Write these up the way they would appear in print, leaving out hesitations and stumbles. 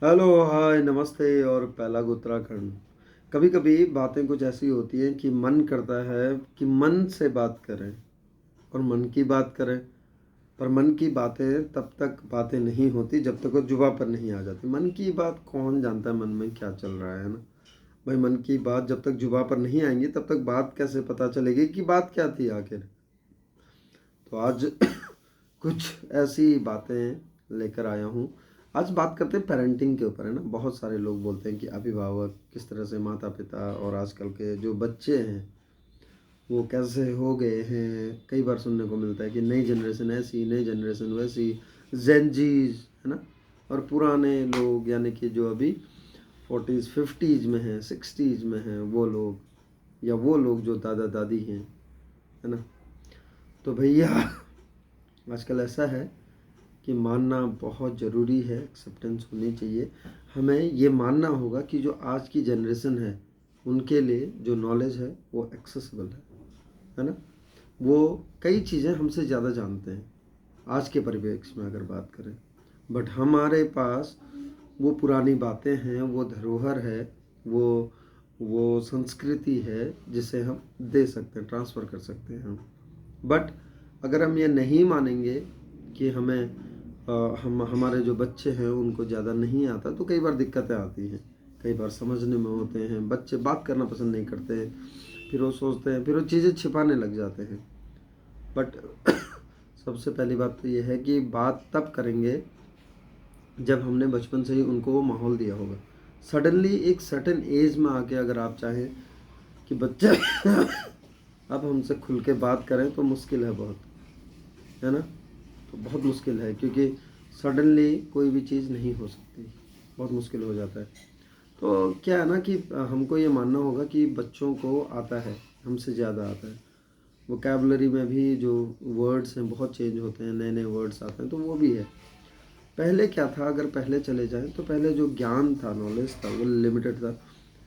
Hello, हाय, नमस्ते और पहला उत्तराखंड। कभी कभी बातें कुछ ऐसी होती हैं कि मन करता है कि मन से बात करें और मन की बात करें। पर मन की बातें तब तक बातें नहीं होती जब तक वो जुबा पर नहीं आ जाती। मन की बात कौन जानता है मन में क्या चल रहा है ना। भाई, मन की बात जब तक जुबा पर नहीं आएंगी तब तक बात कैसे पता चलेगी कि बात क्या थी आखिर। तो आज कुछ ऐसी बातें लेकर आया हूँ। आज बात करते हैं पेरेंटिंग के ऊपर, है ना। बहुत सारे लोग बोलते हैं कि अभिभावक किस तरह से, माता पिता और आजकल के जो बच्चे हैं वो कैसे हो गए हैं। कई बार सुनने को मिलता है कि नई जनरेशन ऐसी, नई जनरेशन वैसी, जेनजीज, है ना। और पुराने लोग यानी कि जो अभी 40s 50s में हैं, 60s में हैं वो लोग, या वो लोग जो दादा दादी हैं, है ना। तो भैया आजकल ऐसा है कि मानना बहुत ज़रूरी है, एक्सेप्टेंस होनी चाहिए। हमें ये मानना होगा कि जो आज की जनरेशन है उनके लिए जो नॉलेज है वो एक्सेसिबल है ना। वो कई चीज़ें हमसे ज़्यादा जानते हैं आज के परिप्रेक्ष्य में अगर बात करें। बट हमारे पास वो पुरानी बातें हैं, वो धरोहर है, वो संस्कृति है जिसे हम दे सकते हैं, ट्रांसफ़र कर सकते हैं हम। बट अगर हम ये नहीं मानेंगे कि हम हमारे जो बच्चे हैं उनको ज़्यादा नहीं आता, तो कई बार दिक्कतें आती हैं। कई बार समझने में होते हैं, बच्चे बात करना पसंद नहीं करते हैं, फिर वो सोचते हैं, फिर वो चीज़ें छिपाने लग जाते हैं। बट सबसे पहली बात तो ये है कि बात तब करेंगे जब हमने बचपन से ही उनको वो माहौल दिया होगा। सडनली एक सर्टेन एज में आके अगर आप चाहें कि बच्चे अब हमसे खुल के बात करें तो मुश्किल है बहुत, है ना। तो बहुत मुश्किल है क्योंकि सडनली कोई भी चीज़ नहीं हो सकती, बहुत मुश्किल हो जाता है। तो क्या है ना कि हमको ये मानना होगा कि बच्चों को आता है, हमसे ज़्यादा आता है। वोकैबुलरी में भी जो वर्ड्स हैं बहुत चेंज होते हैं, नए नए वर्ड्स आते हैं, तो वो भी है। पहले क्या था, अगर पहले चले जाएं तो पहले जो ज्ञान था, नॉलेज था, वो लिमिटेड था।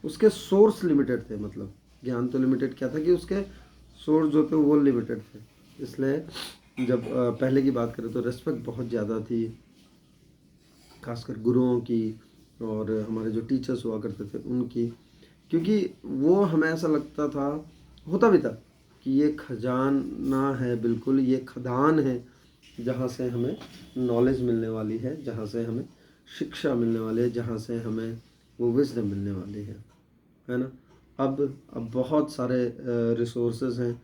उसके सोर्स लिमिटेड थे, मतलब ज्ञान तो लिमिटेड क्या था कि उसके सोर्स जो थे वो लिमिटेड थे। इसलिए जब पहले की बात करें तो रेस्पेक्ट बहुत ज़्यादा थी, खासकर गुरुओं की और हमारे जो टीचर्स हुआ करते थे उनकी। क्योंकि वो हमें ऐसा लगता था, होता भी था, कि ये खजाना है, बिल्कुल ये खदान है जहाँ से हमें नॉलेज मिलने वाली है, जहाँ से हमें शिक्षा मिलने वाली है, जहाँ से हमें वो विजडम मिलने वाली है ना। अब बहुत सारे रिसोर्सेज हैं,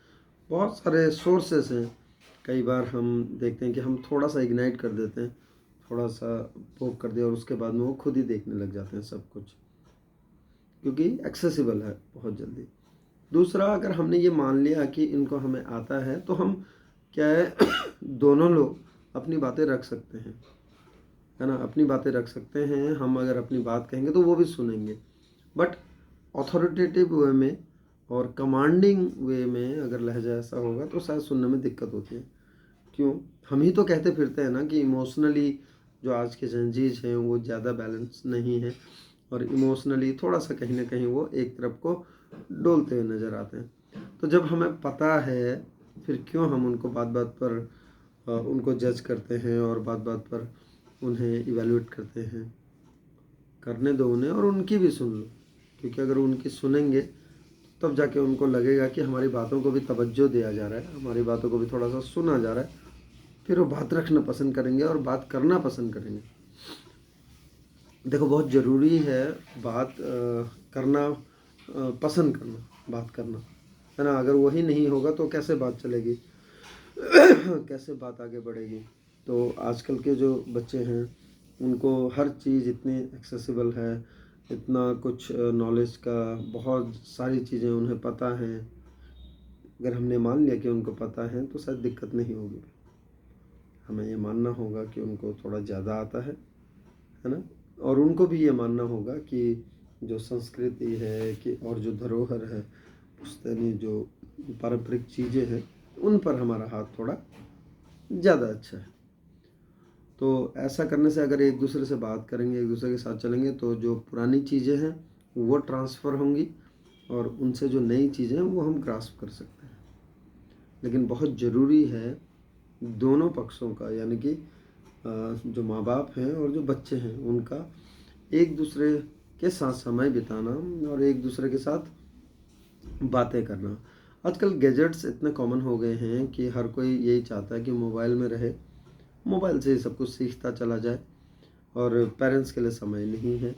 बहुत सारे सोर्सेस हैं। कई बार हम देखते हैं कि हम थोड़ा सा इग्नाइट कर देते हैं, थोड़ा सा पोक कर दिया और उसके बाद में वो खुद ही देखने लग जाते हैं सब कुछ, क्योंकि एक्सेसिबल है बहुत जल्दी। दूसरा, अगर हमने ये मान लिया कि इनको हमें आता है तो हम क्या है दोनों लोग अपनी बातें रख सकते हैं, है ना। अपनी बातें रख सकते हैं, हम अगर अपनी बात कहेंगे तो वो भी सुनेंगे। बट ऑथोरिटेटिव वे में और कमांडिंग वे में अगर लहजा ऐसा होगा तो शायद सुनने में दिक्कत होती है। क्यों? हम ही तो कहते फिरते हैं ना कि इमोशनली जो आज के जनजीज हैं वो ज़्यादा बैलेंस नहीं है, और इमोशनली थोड़ा सा कहीं ना कहीं वो एक तरफ को डोलते हुए नज़र आते हैं। तो जब हमें पता है, फिर क्यों हम उनको बात बात पर उनको जज करते हैं और बात बात पर उन्हें इवेलुएट करते हैं। करने दो उन्हें और उनकी भी सुन लो, क्योंकि अगर उनकी सुनेंगे तब जाके उनको लगेगा कि हमारी बातों को भी तवज्जो दिया जा रहा है, हमारी बातों को भी थोड़ा सा सुना जा रहा है। फिर वो बात रखना पसंद करेंगे और बात करना पसंद करेंगे। देखो, बहुत ज़रूरी है बात करना, पसंद करना, बात करना, है ना। अगर वही नहीं होगा तो कैसे बात चलेगी कैसे बात आगे बढ़ेगी। तो आजकल के जो बच्चे हैं उनको हर चीज़ इतनी एक्सेसिबल है, इतना कुछ नॉलेज का, बहुत सारी चीज़ें उन्हें पता हैं। अगर हमने मान लिया कि उनको पता है तो शायद दिक्कत नहीं होगी। हमें ये मानना होगा कि उनको थोड़ा ज़्यादा आता है ना। और उनको भी ये मानना होगा कि जो संस्कृति है कि और जो धरोहर है, पुश्तैनी जो पारंपरिक चीज़ें हैं, उन पर हमारा हाथ थोड़ा ज़्यादा अच्छा है। तो ऐसा करने से अगर एक दूसरे से बात करेंगे, एक दूसरे के साथ चलेंगे, तो जो पुरानी चीज़ें हैं वो ट्रांसफ़र होंगी और उनसे जो नई चीज़ें हैं वो हम ग्रास्प कर सकते हैं। लेकिन बहुत ज़रूरी है दोनों पक्षों का, यानी कि जो माँ बाप हैं और जो बच्चे हैं उनका एक दूसरे के साथ समय बिताना और एक दूसरे के साथ बातें करना। आजकल गैजेट्स इतने कॉमन हो गए हैं कि हर कोई यही चाहता है कि मोबाइल में रहे, मोबाइल से ही सब कुछ सीखता चला जाए और पेरेंट्स के लिए समय नहीं है।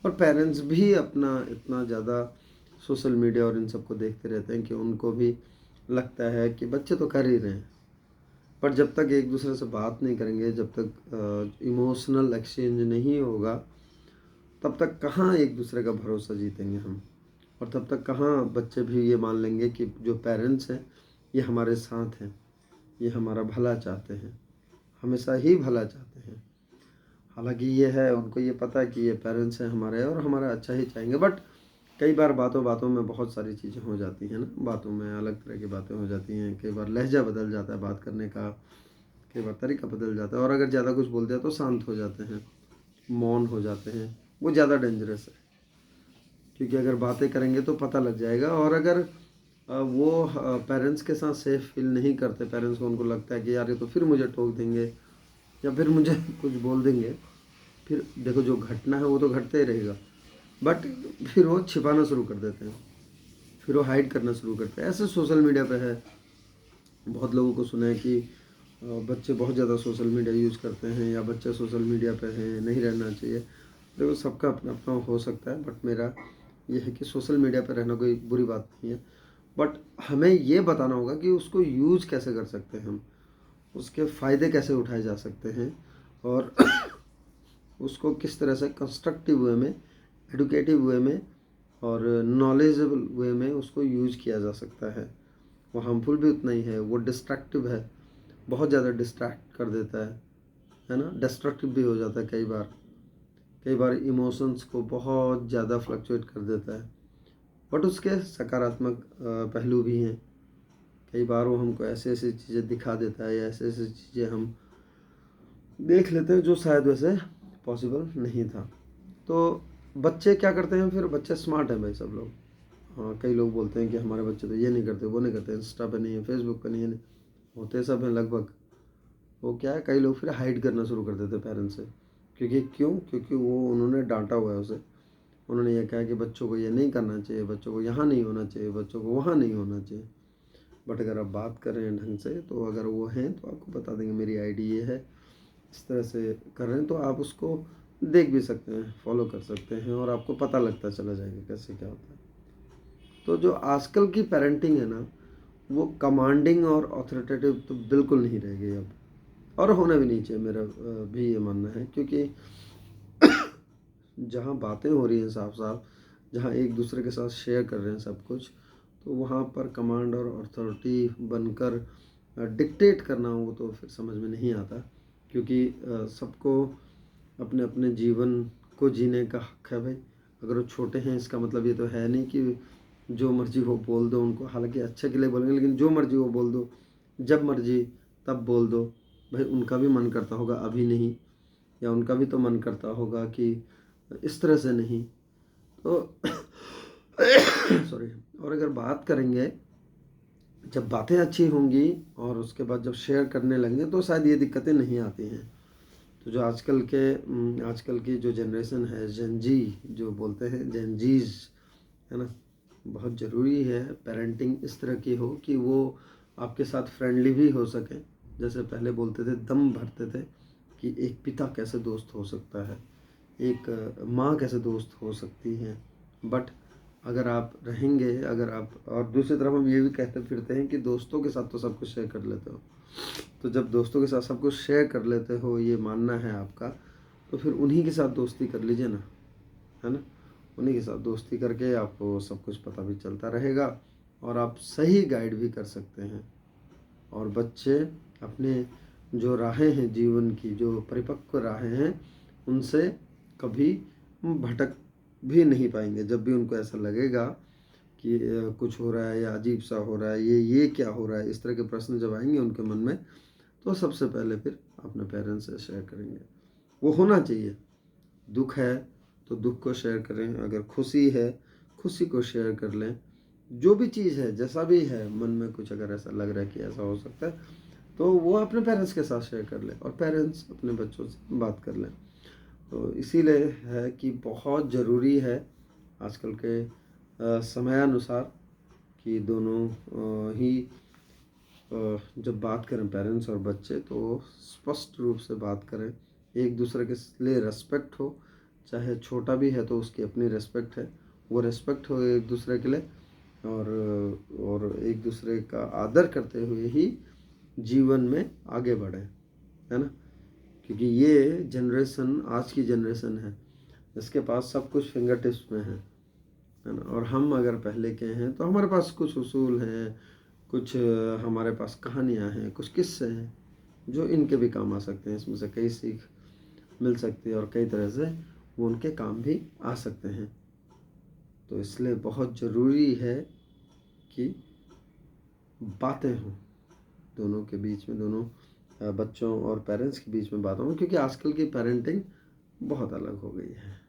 और पेरेंट्स भी अपना इतना ज़्यादा सोशल मीडिया और इन सबको देखते रहते हैं कि उनको भी लगता है कि बच्चे तो कर ही रहे हैं। पर जब तक एक दूसरे से बात नहीं करेंगे, जब तक इमोशनल एक्सचेंज नहीं होगा, तब तक कहाँ एक दूसरे का भरोसा जीतेंगे हम। और तब तक कहाँ बच्चे भी ये मान लेंगे कि जो पेरेंट्स हैं ये हमारे साथ हैं, ये हमारा भला चाहते हैं, हमेशा ही भला चाहते हैं। हालांकि ये है, उनको ये पता है कि ये पेरेंट्स हैं हमारे और हमारा अच्छा ही चाहेंगे, बट कई बार बातों बातों में बहुत सारी चीज़ें हो जाती हैं ना, बातों में अलग तरह की बातें हो जाती हैं। कई बार लहजा बदल जाता है बात करने का, कई बार तरीका बदल जाता है, और अगर ज़्यादा कुछ बोल दिया तो शांत हो जाते हैं, मौन हो जाते हैं। वो ज़्यादा डेंजरस है, क्योंकि अगर बातें करेंगे तो पता लग जाएगा। और अगर वो पेरेंट्स के साथ सेफ फील नहीं करते, पेरेंट्स को उनको लगता है कि यार ये तो फिर मुझे टोक देंगे या फिर मुझे कुछ बोल देंगे, फिर देखो जो घटना है वो तो घटते ही रहेगा, बट फिर वो छिपाना शुरू कर देते हैं, फिर वो हाइड करना शुरू करते हैं। ऐसे सोशल मीडिया पे है, बहुत लोगों को सुना है कि बच्चे बहुत ज़्यादा सोशल मीडिया यूज़ करते हैं या बच्चे सोशल मीडिया पे हैं, नहीं रहना चाहिए। देखो सबका अपना अपना हो सकता है, बट मेरा ये है कि सोशल मीडिया पे रहना कोई बुरी बात नहीं है, बट हमें ये बताना होगा कि उसको यूज़ कैसे कर सकते हैं हम, उसके फ़ायदे कैसे उठाए जा सकते हैं, और उसको किस तरह से कंस्ट्रक्टिव वे में, एडुकेटिव वे में और नॉलेजेबल वे में उसको यूज किया जा सकता है। वो हार्मफुल भी उतना ही है, वो डिस्ट्रैक्टिव है, बहुत ज़्यादा डिस्ट्रैक्ट कर देता है ना, डिस्ट्रक्टिव भी हो जाता है कई बार इमोशंस को बहुत ज़्यादा फ्लक्चुएट कर देता है। बट उसके सकारात्मक पहलू भी हैं। कई बार वो हमको ऐसे ऐसी चीज़ें दिखा देता है या ऐसे ऐसी चीज़ें हम देख लेते हैं जो शायद वैसे पॉसिबल नहीं था। तो बच्चे क्या करते हैं, फिर बच्चे स्मार्ट हैं भाई सब लोग। हाँ, कई लोग बोलते हैं कि हमारे बच्चे तो ये नहीं करते, वो नहीं करते, इंस्टा पे नहीं है, फेसबुक पे नहीं है, होते सब हैं लगभग। वो क्या है, कई लोग फिर हाइड करना शुरू कर देते हैं पेरेंट्स से, क्योंकि वो उन्होंने डांटा हुआ है उसे, उन्होंने ये कहा कि बच्चों को ये नहीं करना चाहिए, बच्चों को यहाँ नहीं होना चाहिए, बच्चों को वहाँ नहीं होना चाहिए। बट अगर आप बात कर रहे हैं ढंग से, तो अगर वो हैं तो आपको बता देंगे मेरी आईडी ये है, इस तरह से कर रहे हैं, तो आप उसको देख भी सकते हैं, फॉलो कर सकते हैं, और आपको पता लगता चला जाएगा कैसे क्या होता है। तो जो आजकल की पेरेंटिंग है ना, वो कमांडिंग और ऑथोरिटेटिव तो बिल्कुल नहीं रह गई अब, और होना भी नहीं चाहिए, मेरा भी ये मानना है। क्योंकि जहाँ बातें हो रही हैं साफ साफ, जहाँ एक दूसरे के साथ शेयर कर रहे हैं सब कुछ, तो वहाँ पर कमांड और अथॉरिटी बनकर डिक्टेट करना, वो तो फिर समझ में नहीं आता। क्योंकि सबको अपने अपने जीवन को जीने का हक है भाई। अगर वो छोटे हैं, इसका मतलब ये तो है नहीं कि जो मर्जी वो बोल दो उनको, हालांकि अच्छे के लिए बोलेंगे, लेकिन जो मर्जी वो बोल दो, जब मर्जी तब बोल दो। भाई उनका भी मन करता होगा अभी नहीं, या उनका भी तो मन करता होगा कि इस तरह से नहीं, तो सॉरी। और अगर बात करेंगे, जब बातें अच्छी होंगी और उसके बाद जब शेयर करने लगेंगे, तो शायद ये दिक्कतें नहीं आती हैं। तो जो आजकल की जो जनरेशन है, जेनजी जो बोलते हैं, जेनजीज, है ना, बहुत ज़रूरी है पेरेंटिंग इस तरह की हो कि वो आपके साथ फ्रेंडली भी हो सके। जैसे पहले बोलते थे, दम भरते थे कि एक पिता कैसे दोस्त हो सकता है, एक माँ कैसे दोस्त हो सकती है। बट अगर आप रहेंगे, अगर आप, और दूसरी तरफ हम ये भी कहते फिरते हैं कि दोस्तों के साथ तो सब कुछ शेयर कर लेते हो, तो जब दोस्तों के साथ सब कुछ शेयर कर लेते हो, ये मानना है आपका, तो फिर उन्हीं के साथ दोस्ती कर लीजिए ना, है ना। उन्हीं के साथ दोस्ती करके आपको सब कुछ पता भी चलता रहेगा, और आप सही गाइड भी कर सकते हैं। और बच्चे अपने जो राहें हैं जीवन की, जो परिपक्व राहें हैं, उनसे कभी भटक भी नहीं पाएंगे। जब भी उनको ऐसा लगेगा कि कुछ हो रहा है या अजीब सा हो रहा है, ये क्या हो रहा है, इस तरह के प्रश्न जब आएंगे उनके मन में, तो सबसे पहले फिर अपने पेरेंट्स से शेयर करेंगे। वो होना चाहिए। दुख है तो दुख को शेयर करें, अगर खुशी है खुशी को शेयर कर लें। जो भी चीज़ है, जैसा भी है मन में, कुछ अगर ऐसा लग रहा है कि ऐसा हो सकता है, तो वो अपने पेरेंट्स के साथ शेयर कर लें, और पेरेंट्स अपने बच्चों से बात कर लें। तो इसीलिए है कि बहुत ज़रूरी है आजकल के समयानुसार कि दोनों ही जब बात करें पेरेंट्स और बच्चे तो स्पष्ट रूप से बात करें, एक दूसरे के लिए रेस्पेक्ट हो, चाहे छोटा भी है तो उसकी अपनी रेस्पेक्ट है, वो रेस्पेक्ट हो एक दूसरे के लिए, और एक दूसरे का आदर करते हुए ही जीवन में आगे बढ़े, है ना। क्योंकि ये जनरेशन आज की जनरेशन है, इसके पास सब कुछ फिंगर टिप्स में है ना। और हम अगर पहले के हैं तो हमारे पास कुछ उसूल हैं, कुछ हमारे पास कहानियाँ हैं, कुछ किस्से हैं जो इनके भी काम आ सकते हैं, इसमें से कई सीख मिल सकती है और कई तरह से वो उनके काम भी आ सकते हैं। तो इसलिए बहुत ज़रूरी है कि बातें हों दोनों के बीच में, दोनों बच्चों और पेरेंट्स के बीच में बातें हों, क्योंकि आजकल की पेरेंटिंग बहुत अलग हो गई है।